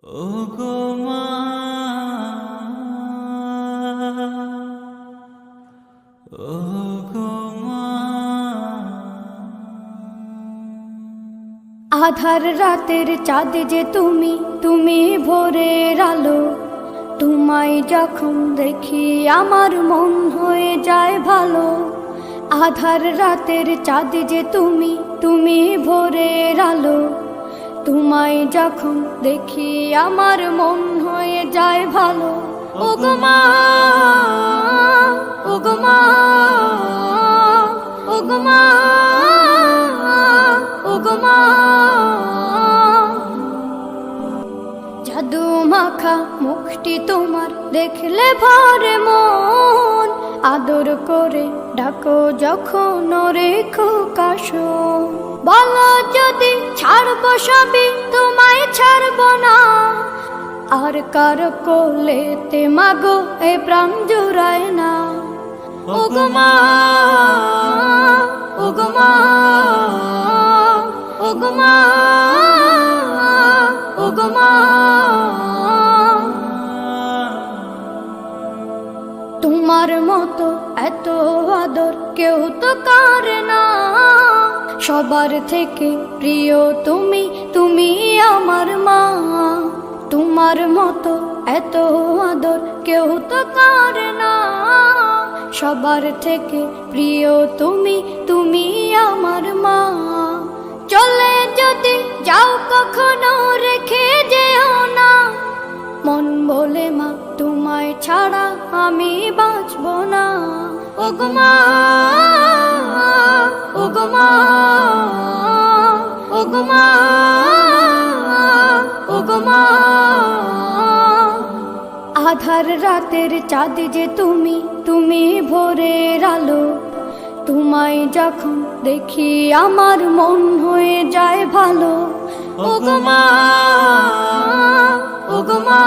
ওগো মা, ওগো মা। আধার রাতের চাঁদ যে তুমি, তুমি ভোরের আলো। তোমায় যখন দেখি আমার মন হয়ে যায় ভালো। আধার রাতের চাঁদ যে তুমি, তুমি ভোরের আলো। তোমায় যখন দেখি আমার মন হয়ে যায় ভালো। ওগো মা, ওগো মা, ওগো মা, ওগো মা। জাদু মাখা মুখটি তোমার দেখলে ভরে মন। আদর করে ডাকো যখন রেখো কাশো। বলো যদি ছাড়বো সবই, তোমায় ছাড়বো না। আর কার কোলেতে মাগো এ প্রাণ জুড়ায় না। ওগো মা, ওগো মা, ওগো মা, ওগো মা। তোমার মতো এত আদর কেউ তো করে না। সবার থেকে প্রিয় তুমি, তুমি আমার মা। তোমার মতো এত আদর কেউ তো করে না। সবার থেকে প্রিয় তুমি, তুমি আমার মা। চলে যদি যাও কখনো রেখে যেও না। মন বলে মা তোমায় ছাড়া আমি বাঁচব না। ওগো মা, ওগো মা, ওগো মা, ওগো মা। আধার রাতের চাঁদ যে তুমি, তুমি ভোরের আলো। তোমায় যখন দেখি আমার মন হয়ে যায় ভালো। ওগো মা, ওগো মা।